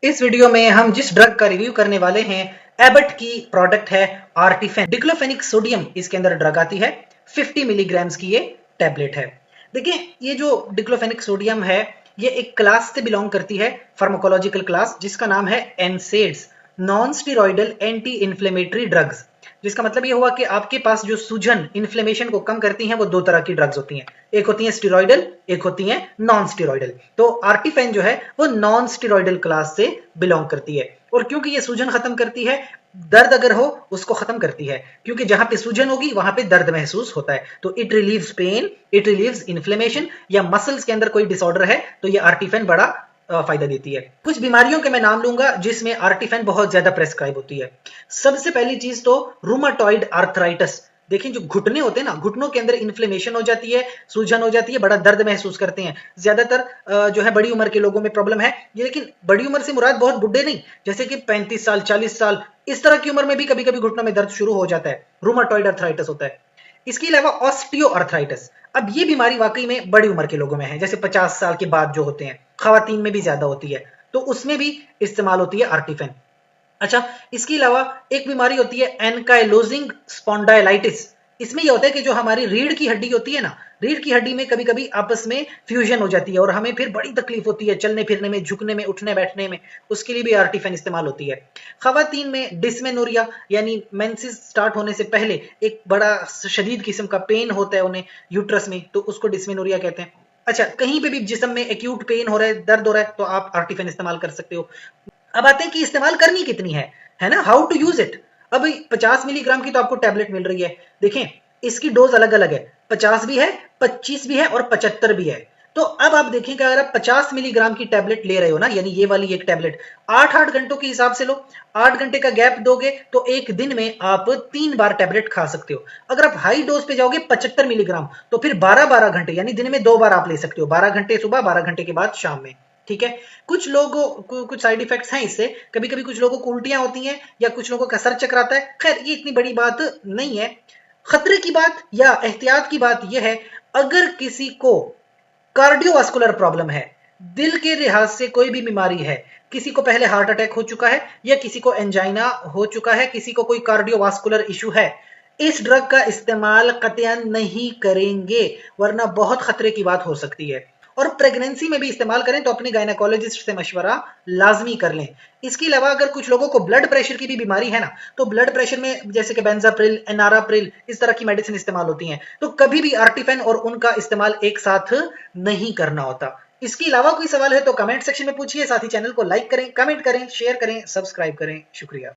इस वीडियो में हम जिस ड्रग का रिव्यू करने वाले हैं एबट की प्रोडक्ट है आर्टिफेन। डिक्लोफेनिक सोडियम इसके अंदर ड्रग आती है। 50 मिलीग्राम्स की ये टैबलेट है। देखिए, ये जो डिक्लोफेनिक सोडियम है ये एक क्लास से बिलोंग करती है, फार्माकोलॉजिकल क्लास, जिसका नाम है NSAIDs, non steroidal anti inflammatory drugs. जिसका मतलब ये हुआ कि आपके पास जो सूजन इन्फ्लेमेशन को कम करती हैं वो दो तरह की ड्रग्स होती हैं, एक होती है स्टेरॉइडल, एक होती है नॉन स्टेरॉइडल। तो आर्टिफेन जो है वो नॉन स्टेरॉइडल क्लास से बिलोंग करती है, और क्योंकि ये सूजन खत्म करती है, दर्द अगर हो उसको खत्म करती है, क्योंकि जहां पे सूजन होगी वहां पे दर्द महसूस होता है। तो it relieves pain, it relieves inflammation, या मसल्स के अंदर कोई डिसऑर्डर है तो ये आर्टिफेन बड़ा फायदा देती है। कुछ बीमारियों के मैं नाम लूंगा जिसमें आर्टिफेन बहुत ज्यादा प्रेस्क्राइब होती है। सबसे पहली चीज तो रूमाटॉइड आर्थराइटिस। देखिए, जो घुटने होते हैं ना, घुटनों के अंदर इन्फ्लेमेशन हो जाती है, सूजन हो जाती है, बड़ा दर्द महसूस करते हैं। ज्यादातर जो है बड़ी उम्र के लोगों में प्रॉब्लम है ये, लेकिन बड़ी उम्र से मुराद बहुत बुढ़े नहीं, जैसे कि 35 साल 40 साल इस तरह की उम्र में भी कभी कभी घुटनों में दर्द शुरू हो जाता है, रूमाटॉइड आर्थराइटिस होता है। इसके अलावा ऑस्टियो आर्थराइटिस। अब ये बीमारी वाकई में बड़ी उम्र के लोगों में है, जैसे 50 साल के बाद जो होते हैं, खवातीन में भी ज्यादा होती है, तो उसमें भी इस्तेमाल होती है आर्टिफेन। अच्छा, इसके अलावा एक बीमारी होती है एनकाइलोजिंग स्पॉन्डाइलाइटिस। इसमें यह होता है कि जो हमारी रीढ़ की हड्डी होती है ना, रीढ़ की हड्डी में कभी कभी आपस में फ्यूजन हो जाती है और हमें फिर बड़ी तकलीफ होती है चलने फिरने में, झुकने में, उठने बैठने में। उसके लिए भी आर्टिफेन इस्तेमाल होती है। खवातीन में डिस्मेनोरिया यानी मेंसेस स्टार्ट होने से पहले एक बड़ा शदीद किस्म का पेन होता है उन्हें यूट्रस में, तो उसको डिस्मेनोरिया कहते हैं। अच्छा, कहीं पे भी जिस्म में एक्यूट पेन हो रहा है, दर्द हो रहा है, तो आप आर्टिफेन इस्तेमाल कर सकते हो। अब आते हैं कि इस्तेमाल करनी कितनी है ना, हाउ टू यूज इट। अब 50 मिलीग्राम की तो आपको टैबलेट मिल रही है। देखें, इसकी डोज अलग अलग है, 50 भी है, 25 भी है और 75 भी है। तो अब आप देखें कि अगर आप 50 मिलीग्राम की टैबलेट ले रहे हो ना, यानी ये वाली एक टैबलेट 8-8 घंटों के हिसाब से लो, 8 घंटे का गैप दोगे तो एक दिन में आप 3 बार टैबलेट खा सकते हो। अगर आप हाई डोज पे जाओगे 75 मिलीग्राम, तो फिर 12-12 घंटे यानी दिन में 2 बार आप ले सकते हो, 12 घंटे सुबह, 12 घंटे के बाद शाम में। ठीक है। कुछ लोगों को कुछ साइड इफेक्ट्स हैं इससे, कभी कभी कुछ लोगों को उल्टियां होती हैं या कुछ लोगों का सर चकराता है। खैर, ये इतनी बड़ी बात नहीं है। खतरे की बात या एहतियात की बात यह है, अगर किसी को कार्डियोवास्कुलर प्रॉब्लम है, दिल के लिहाज से कोई भी बीमारी है, किसी को पहले हार्ट अटैक हो चुका है या किसी को एंजाइना हो चुका है, किसी को कोई कार्डियोवास्कुलर इशू है, इस ड्रग का इस्तेमाल कतई नहीं करेंगे, वरना बहुत खतरे की बात हो सकती है। और प्रेगनेंसी में भी इस्तेमाल करें तो अपने गायनेकोलॉजिस्ट से मशवरा लाजमी कर लें। इसके अलावा अगर कुछ लोगों को ब्लड प्रेशर की भी बीमारी है ना, तो ब्लड प्रेशर में जैसे कि बेंजाप्रिल, एनाराप्रिल, इस तरह की मेडिसिन इस्तेमाल होती हैं, तो कभी भी आर्टिफेन और उनका इस्तेमाल एक साथ नहीं करना होता। इसके अलावा कोई सवाल है तो कमेंट सेक्शन में पूछिए, साथ ही चैनल को लाइक करें, कमेंट करें, शेयर करें, सब्सक्राइब करें। शुक्रिया।